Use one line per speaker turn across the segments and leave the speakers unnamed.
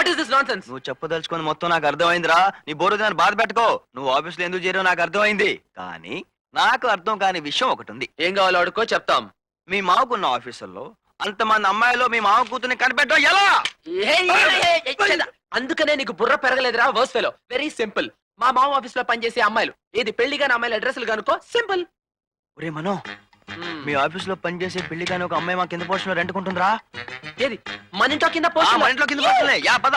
What is this nonsense?
నువ్వు చెప్పదలుచుకుని మొత్తం నాకు అర్థమైందిరా. నీ బోరు దాన్ని బాధ పెట్టుకో. నువ్వు ఆఫీస్ లో ఎందుకు చేరావు నాకు అర్థమైంది. కానీ నాకు అర్థం కాని విషయం ఒకటి ఉంది.
ఏం కావాలో అడుకో చెప్తాం.
మీ మావకున్న ఆఫీసుల్లో అంతమంది అమ్మాయిలో మీ మావ కూతుర్ని కనిపెట్టో ఎలా?
అందుకనే నీకు బుర్ర పెరగలేదురా వర్స్ ఫెలో. Very simple. మా మామ ఆఫీస్ లో పనిచేసే అమ్మాయిలు ఏది పెళ్లి కాని అమ్మాయిల అడ్రస్లు కనుకో సింపుల్.
ఒరే మనో, మీ ఆఫీస్ లో పనిచేసే పెళ్లి కాని ఒక అమ్మాయి మా కింద పోస్ట్ లో రెంట్కుంటుందిరా.
ఏది మన ఇంట్లో కింద పోస్ట్?
మన ఇంట్లో కింద పోస్టులే. యా పద.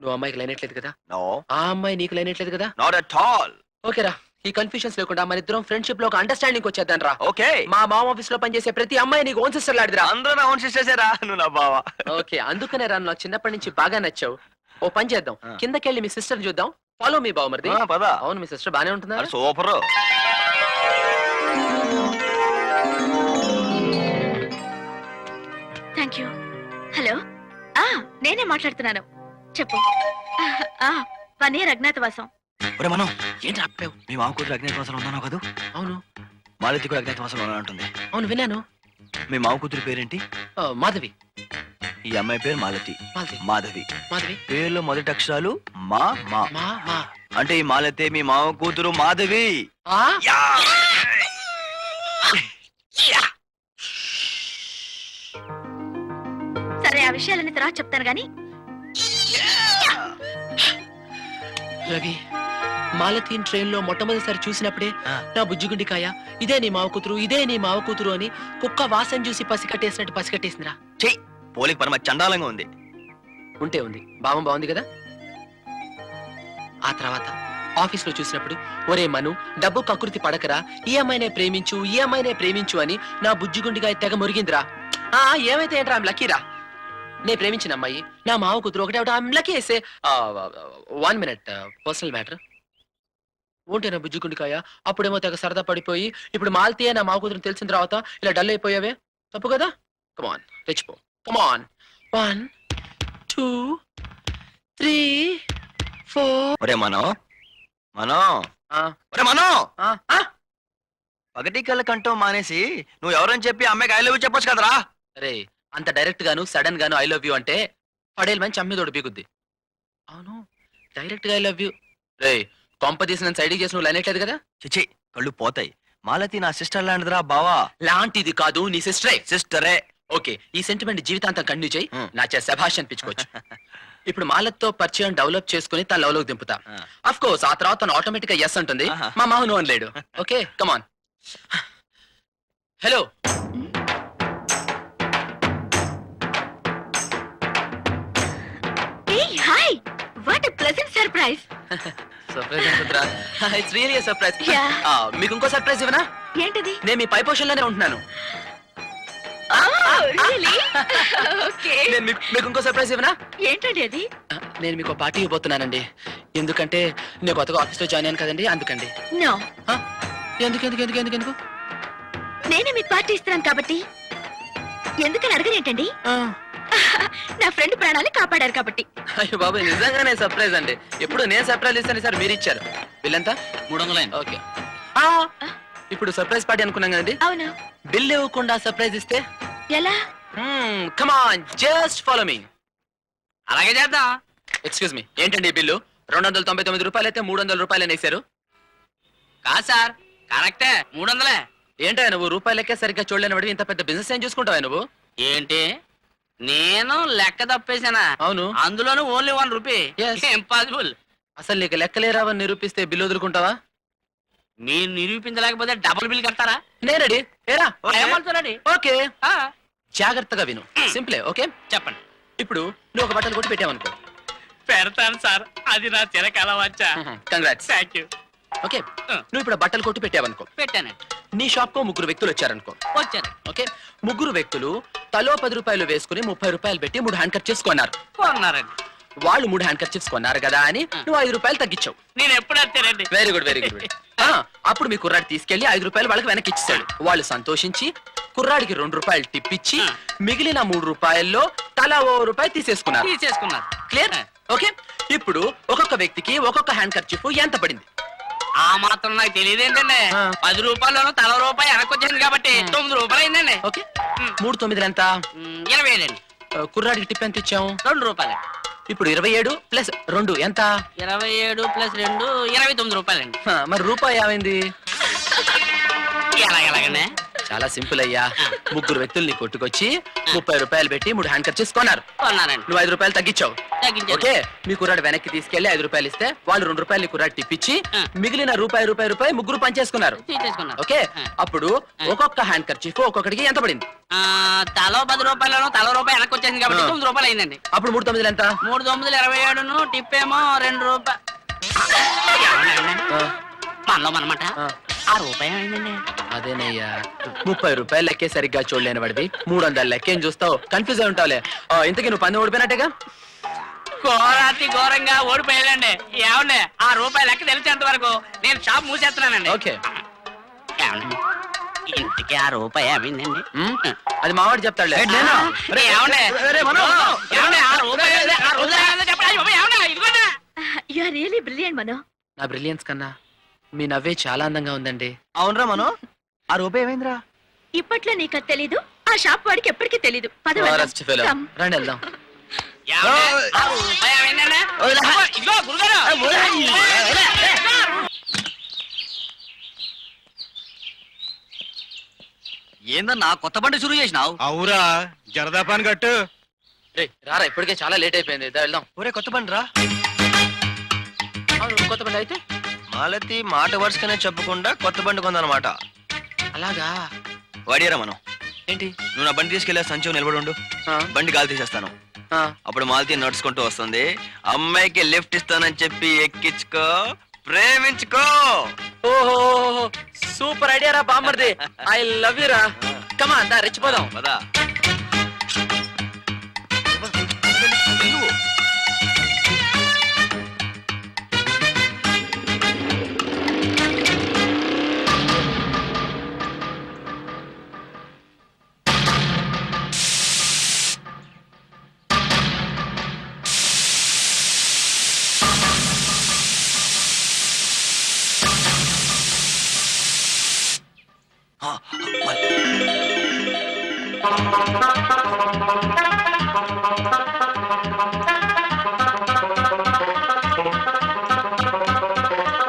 నువ్వు అమ్మాయికి లైనట్లేదు కదా?
నో.
ఆ అమ్మాయి నీకు లైనట్లేదు కదా?
Not at all.
ఓకేరా, ఈ కన్ఫ్యూజన్స్ లేకుండా మన ఇద్దరం ఫ్రెండ్షిప్ లో ఒక అండర్స్టాండింగ్ వచ్చేద్దాం రా.
ఓకే.
మా మామ ఆఫీస్ లో పనిచేసే ప్రతి అమ్మాయి నీకు ఓన్ సిస్టర్ లాడిదిరా.
అందరూ నా ఓన్ సిస్టర్సేరా. నువ్వు నా బావ.
ఓకే, అందుకనే రా నాకు చిన్నప్పటి నుంచి బాగా నచ్చావు. ఓ పని చేద్దాం, కిందకెళ్ళి మీ సిస్టర్ చూద్దాం. ఫాలో మీ బావ మరిది.
పద.
అవును, మీ సిస్టర్ బానే ఉంటుందా?
సూపర్.
Thank you. హలో, నేనే మాట్లాడుతున్నాను. చెప్పు. 1 year అజ్ఞాతవాసం.
ఒరే మనం,
ఏంటి ఆపావు?
మీ మామ కూతురు అజ్ఞాతవాసంలో ఉన్నావు కదా?
అవును.
మాలతి కూడా అజ్ఞాతవాసంలో అంటుంది.
అవును, విన్నాను.
మీ మామ కూతురు పేరేంటి?
మాధవి.
ఈ అమ్మాయి పేరు మాలతి. మాధవి.
మాధవి
పేరులో మొదటి అక్షరాలు మా మా.
మా మా
అంటే ఈ మాలతి మీ మామ కూతురు మాధవి.
సరే, ఆ విషయాలన్నీ తర్వాత చెప్తాను గాని.
రవి, మాలతి ట్రైన్ లో మొట్టమొదటిసారి చూసినప్పుడే నా బుజ్జిగుండికాయ ఇదే నీ మావ కూతురు, ఇదే నీ మావ కూతురు అని కుక్క వాసన చూసి పసికట్టేసినట్టు పసికట్టేసిందిరా.
చెయ్యి పోలికి పరమ చండాలంగా ఉంది.
ఉంటే ఉంది, భావం బాగుంది కదా. ఆ తర్వాత ఆఫీస్ లో చూసినప్పుడు ఒరే మను, డబ్బు కకృతి పడకరా, ఈ అమ్మాయినే ప్రేమించు, ఈ అమ్మాయినే ప్రేమించు అని నా బుజ్జిగుండికాయ తెగ మురిగిందిరా. ఏమైతే ఏంట్రా, ఐమ్ లక్కీరా. నే ప్రేమించిన అమ్మాయి నా మావ కూతురు ఒకటే. I'm lucky. 1 minute, personal matter. ఉంటే నా బుజ్జిగుండికాయ అప్పుడేమో తెగ సరదా పడిపోయి ఇప్పుడు మాల్తీయే నా మావ కూతురు తెలిసిన తర్వాత ఇలా డల్ అయిపోయావే, తప్పు కదా. కమాన్, తెచ్చిపో. కమాన్. 1 2 3 4.
ఒరే మనో, ఒరే మనో, పగటి కళ్ళ కంటో మానేసి నువ్వు ఎవరని చెప్పి అమ్మాయికి ఐ లవ్ యూ చెప్పొచ్చు కదరా.
అరే, అంత డైరెక్ట్ గాను సడన్ గాను ఐ లవ్ యూ అంటే పడేలు మంచి అమ్మిదోడు బిగుద్ది. అవును, డైరెక్ట్ గా ఐ లవ్ యూ. రే, కొంప తీసి నన్ను సైడ్ చేసి నువ్వు లైనట్లేదు కదా.
చిచి, కళ్ళు పోతాయి. మాలతి నా సిస్టర్ లాంటిదిరా బావా.
లాంటిది కాదు, నీ సిస్టరే.
సిస్టరే.
ఓకే, ఈ సెంటిమెంట్ జీవితాంతం కంటిన్యూ చేయి. నా చే శభాష్ అనిపించుకోవచ్చు. ఇప్పుడు మాలతో పరిచయం డెవలప్ చేసుకుని తన లవ్ లోకి దింపుతా. అఫ్ కోర్స్ ఆ తర్వాత తను ఆటోమేటిక్ గా ఎస్ అంటుంది. మా మామ నో అనలేడు. Okay, come on. Hello.
Hi, what a pleasant surprise.
Surprise అంటురా? It's really a surprise.
Yeah.
మీకు ఇంకో సర్ప్రైజ్ ఇవ్వనా?
ఏంటది?
నేను మీ పై పోషన్ లోనే ఉంటున్నాను. నేను మీకు ఇంకో సర్ప్రైజ్ ఇవ్వనా?
ఏంటండి అది?
నేను మీకు పార్టీ ఇవ్వబోతున్నానండి. ఎందుకంటే నేను కొత్తగా ఆఫీస్ లో జాయిన్ అయ్యాను కదండి, అందుకండి.
నో.
ఎందుకు ఎందుకు ఎందుకు ఎందుకు ఎందుకు
నేనే మీకు పార్టీ ఇస్తున్నాను కాబట్టి. ఎందుకని అడగరేంటండి? నా ఫ్రెండ్ ప్రాణాలు కాపాడారు కాబట్టి.
అయ్యో బాబాయ్, నిజంగానే సర్ప్రైజ్ అండి. ఎప్పుడు నేను సర్ప్రైజ్ ఇస్తాను సార్, మీరు ఇచ్చారు. బిల్లంతా 300. ఓకే, ఇప్పుడు సర్ప్రైజ్ పార్టీ అనుకున్నాం కదండి.
అవును.
బిల్ ఇవ్వకుండా సర్ప్రైజ్ ఇస్తే
ఎలా?
Come on, just follow me.
అలాగే చేద్దాం.
ఎక్స్క్యూజ్ మీ, ఏంటండి ఈ బిల్లు? 299 రూపాయలు అయితే 300 రూపాయలు అనేసారు.
కాదు సార్, కరెక్టే, 300.
ఏంటో నువ్వు రూపాయలకే సరిగ్గా చూడలేని వాడివి, ఇంత పెద్ద బిజినెస్ ఏం చూసుకుంటావా నువ్వు?
ఏంటి, నేను లెక్క తప్పేసానా?
అవును.
అందులోనూ ఓన్లీ 1 రూపీ.
Yes.
ఇంపాసిబుల్.
అసలు నీకు లెక్కలేరావని నిరూపిస్తే బిల్లు వదులుకుంటావా?
మీరు నిరూపించలేకపోతే డబుల్ బిల్ కడతారా?
నేను రెడీ. ఏరా,
ఏమంటారండి?
ఓకే, జాగ్రత్తగా విను. సింపులే. ఓకే,
చెప్పండి.
ఇప్పుడు నువ్వు ఒక బట్టలు కొట్టి పెట్టావనుకో.
పెడతాను సార్, అది నా చిరకాల వచ్చా.
కంగ్రాట్స్.
Thank you.
ఓకే, నువ్వు ఇప్పుడు బట్టలు కొట్టి పెట్టావనుకో.
పెట్టానండి.
నీ షాప్ కో 3 వ్యక్తులు వచ్చారనుకో.
వచ్చాను.
ఓకే, 3 వ్యక్తులు తలో 10 రూపాయలు వేసుకుని 30 రూపాయలు పెట్టి 3 హ్యాండ్ కర్చీఫ్స్ కొన్నారు.
కొన్నారండి.
వాళ్ళు 3 హ్యాండ్ కర్చీఫ్స్ కొన్నారు కదా అని నువ్వు 5 రూపాయలు తగ్గించావు.
నేను ఎప్పుడు వచ్చానండి.
Very good, very good. అప్పుడు మీ కుర్రాడు తీసుకెళ్లి 5 రూపాయలు వాళ్ళకి వెనక్కి ఇచ్చాడు. వాళ్ళు సంతోషించి కుర్రాడికి 2 రూపాయలు టిప్ ఇచ్చి మిగిలిన 3 రూపాయల్లో తలా 1 రూపాయి తీసేసుకున్నారు. క్లియర్? ఓకే, ఇప్పుడు ఒక్కొక్క వ్యక్తికి ఒక్కొక్క హ్యాండ్ కర్చీఫ్ ఎంత పడింది?
ఆ మాత్రం నాకు తెలియదేంటండి. 10 రూపాయల్లోనూ తల రూపాయి వెనక్కి వచ్చింది కాబట్టి 9 రూపాయలు అయిందండి.
ఓకే, 3 9 ఎంత?
27 అండి.
కుర్రాడికి టిప్ ఎంత ఇచ్చాము?
2 రూపాయలు.
ఇప్పుడు 27 ప్లస్ 2 ఎంత?
27 ప్లస్ 2 29 రూపాయలండి.
మరి రూపాయి ఏమైంది?
ఎలాగనే
చాలా సింపుల్ అయ్యా. ముగ్గురు వ్యక్తుల్ని కొట్టుకొచ్చి 30 రూపాయలు పెట్టి 3 హ్యాండ్ కర్చీస్ కొన్నారు.
కొన్నానండి.
నువ్వు 5 రూపాయలు తగ్గించావు.
తగ్గించాను.
ఓకే, మీ కుర్రాడు వెనక్కి తీసుకెళ్లి 5 రూపాయలు ఇస్తే వాళ్ళు 2 రూపాయలు కుర్రాడు టిప్పించి మిగిలిన రూపాయి ముగ్గురు పంచేసుకున్నారు.
తీసేసుకున్నాను.
ఓకే, అప్పుడు ఒక్కొక్క హ్యాండ్ కర్చీఫ్ ఒక్కొక్కడికి ఎంత పడింది?
తలో 10 రూపాయలను తలో రూపాయి వెనక్కి వచ్చేసింది కాబట్టి 9 రూపాయలు అయిందండి.
అప్పుడు 3 9 ఎంత?
3 9 27 టిప్ ఏమో 2 రూపాయలు. మనలో మనమాట ఆ రూపాయి అయిందండి.
అదేనయ్యా, 30 రూపాయలు లెక్కే సరిగ్గా చూడలేని వాడివి 300 లెక్కేం చూస్తావు? కన్ఫ్యూజ్ అయి ఉంటావులే. ఇంతకీ నువ్వు 10 ఓడిపోయినట్టేగా?
ఘోరాతి ఘోరంగా ఓడిపోయాలండి. ఏమండి ఆ రూపాయి లెక్క తెలిసేంత వరకు నేను షాప్ మూసేస్తున్నానండి.
ఓకే,
ఏమండి? ఇంటికి ఆ రూపాయి ఏమైందండి?
అది మావాడు చెప్తాడులే.
ఏమండి? ఏమండి? ఆ రూపాయి ఏమైంది చెప్పండి. అయ్యో, ఏమండి? ఇదిగోండి.
యు ఆర్ రియల్లీ బ్రిలియంట్ మనో.
నా బ్రిలియన్స్ కన్నా మీ నవ్వే చాలా అందంగా ఉందండి.
అవునరా మనం ఆ రూపాయి ఏమైందిరా?
ఇప్పట్లో నీకు అది తెలీదు, ఆ షాప్ వాడికి ఎప్పటికీ తెలీదు. పద
Forest fellow. రండి వెళ్దాం.
ఏమండి? ఆ రూపాయి ఏమైందండి? ఇదిగో గురుగారు.
ఏందన్నా కొత్త బండి షురూ చేసినావు?
అవురా జరదాపాన్ కట్టు.
రేయ్, రారా, ఇప్పటికే చాలా లేట్ అయిపోయింది. వెళ్దాం.
ఒరే కొత్త బండి రా.
అవును, కొత్త బండి అయితే
మాలతి మాట వరుసగానే చెప్పకుండా కొత్త బండి కొందనమాట.
అలాగా?
వాడియరా మనం.
ఏంటి?
నువ్వు నా బండి తీసుకెళ్ళా సంచి నిలబడి ఉండు.
ఆ,
బండి గాలి తీసేస్తాను.
ఆ.
అప్పుడు మాలతి నడుచుకుంటూ వస్తుంది. అమ్మాయికి లిఫ్ట్ ఇస్తానని చెప్పి ఎక్కించుకో, ప్రేమించుకో.
ఓహో, సూపర్ ఐడియా రా బామ్మర్ది. ఐ లవ్ యు రా. కమా దా రెచ్చిపోదాం.
పదా.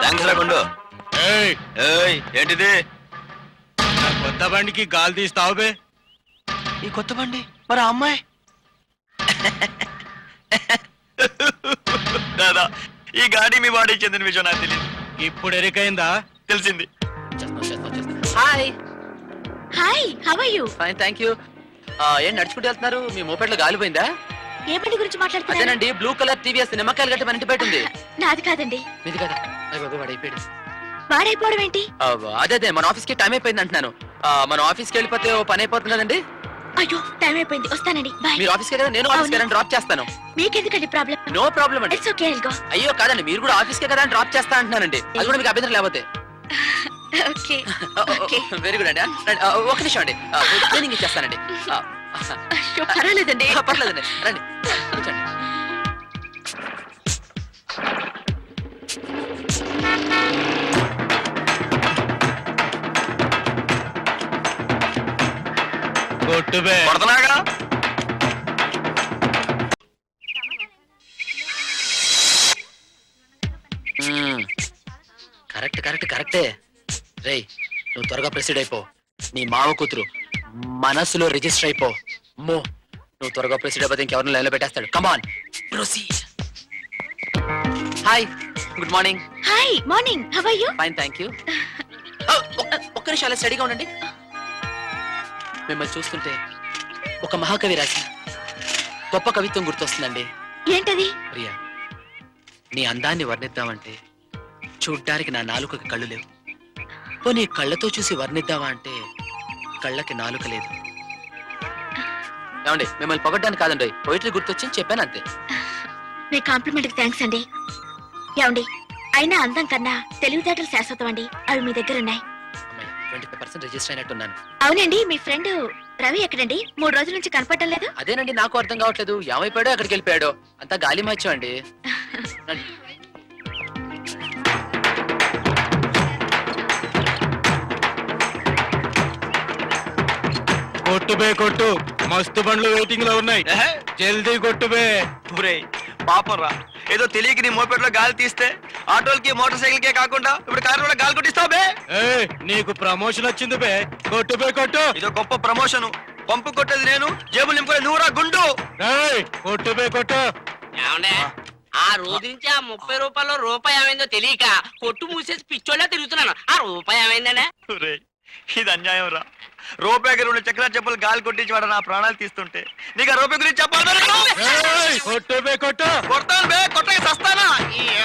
థ్యాంక్స్ రా గుండు.
ఏయ్,
ఏయ్ ఏంటిది?
నా కొత్త బండికి గాలి తీస్తావు బే.
ఈ కొత్త బండి మరి ఆ అమ్మాయి? దాదా, ఈ గాడి మీ వాడి చెందిన విషయం నాకు తెలియదు.
ఇప్పుడు ఎరికైందా?
తెలిసింది.
Hi.
Hi, how are you?
Fine, thank you. ఏం నడుచుకుంటూ వెళ్తున్నారు? మీ మోపెట్లో గాలిపోయిందా?
ఏ బండి గురించి మాట్లాడుతున్నారు?
అదేనండి, బ్లూ కలర్ టీవీఎస్ నిమ్మకాయలు గట్టి మన ఇంటి బయట ఉంది.
నాది కాదండి.
మీది కదా? వాడు అయిపోయాడు.
వాడైపోవడం ఏంటి?
అదే మన ఆఫీస్ కి టైం అయిపోయింది అంటున్నాను. మన ఆఫీస్కి వెళ్ళిపోతే ఓ పని అయిపోతుంది కదండి.
అయ్యో, టైం అయిపోయింది, వస్తానండి. బాయ్.
మీరు ఆఫీస్కే కదా, నేను ఆఫీస్కి వెళ్ళి డ్రాప్ చేస్తాను.
మీకెందుకండి ప్రాబ్లం?
నో ప్రాబ్లం అండి.
It's okay, I'll go.
అయ్యో కాదండి, మీరు కూడా ఆఫీస్కే కదా డ్రాప్ చేస్తా అంటున్నానండి. అది కూడా మీకు అభ్యంతరం లేకపోతే.
Okay okay.
వెరీ గుడ్ అండి. ఒక నిమిషం అండి, ట్రైనింగ్ ఇచ్చేస్తానండి.
అయ్యో, పర్వాలేదండి.
పర్లేదండి, రండి కూర్చోండి.
కొట్టు బే.
కొడతనాగా.
కరెక్ట్ కరెక్ట్ కరెక్టే. రేయ్, నువ్వు త్వరగా ప్రెసిడ్ అయిపో. నీ మావ కూతురు మనసులో రిజిస్టర్ అయిపో. మో, నువ్వు త్వరగా ప్రెసిడ్ అయిపోతే ఇంకెవరిని లైన్లో పెట్టేస్తాడు. Come on proceed. Hi, good morning.
Hi, morning. How are you?
Fine, thank you. ఒక్క నిమిషం అలా స్టడీగా ఉండండి. మిమ్మల్ని చూస్తుంటే ఒక మహాకవి రాసిన గొప్ప కవిత్వం గుర్తొస్తుందండి.
ఏంటది?
ప్రియా, నీ అందాన్ని వర్ణిద్దామంటే చూడ్డానికి నా నాలుకకి కళ్ళు లేవు. నీ కళ్ళతో చూసి వర్ణిద్దావా అంటే కళ్ళకి నాలుక లేదు. ఏమండి, మిమ్మల్ని పొగడ్డానికి కాదండి, పోయిటరీ గుర్తొచ్చి చెప్పాను అంతే.
మీ కాంప్లిమెంట్ కి థ్యాంక్స్ అండి. ఏమండి, అయినా అందం కన్నా తెలివితేటలు శాశ్వతం అండి. అవి మీ దగ్గర ఉన్నాయి.
25% రిజిస్టర్ అయినట్టున్నాను.
అవునండి, మీ ఫ్రెండ్ రవి ఎక్కడండి? 3 రోజుల నుంచి కనపడటం లేదు.
అదేనండి, నాకు అర్థం కావట్లేదు. ఏమైపోయాడో ఎక్కడికి వెళ్ళిపోయాడో. అంతా గాలి మార్చాం అండి.
కొట్టు బే కొట్టు. మస్తు బండ్లు వెయిటింగ్ లో ఉన్నాయి
ఏహే,
జల్దీ కొట్టు బే
ఒరేయ్, పాపం రా. ఏదో తెలియక నీ మోపెట్లో గాలి తీస్తే ఆటోలకి మోటార్ సైకిల్ కే కాకుండా ఇప్పుడు కారు కూడా గాలి కొట్టిస్తావు బే.
ఏయ్, నీకు ప్రమోషన్ వచ్చింది బే కొట్టు బే కొట్టు
ఇదో గొప్ప ప్రమోషన్. పంపు కొట్టేది నేను, జేబులు నింపుకునే నువ్వురా గుండు.
ఏయ్, కొట్టు బే కొట్టు
ఏమండే ఆ రోజు నుంచి ఆ 30 రూపాయలు రూపాయి ఏమైందో తెలియక కొట్టు మూసేసి పిచ్చోళ్ళ తిరుగుతున్నాను. ఆ రూపాయి ఏమైందనే?
ఒరేయ్, ఇది అన్యాయం రా. రూపాయికి 2 చక్రాల చెప్పులు గాలి కొట్టించి వాడు నా ప్రాణాలు తీస్తుంటే నీకు ఆ రూపాయి గురించి చెప్పాలి.
ఏయ్, కొట్టు బే కొట్టు
కొడతాను బే, కొట్టక సస్తానా.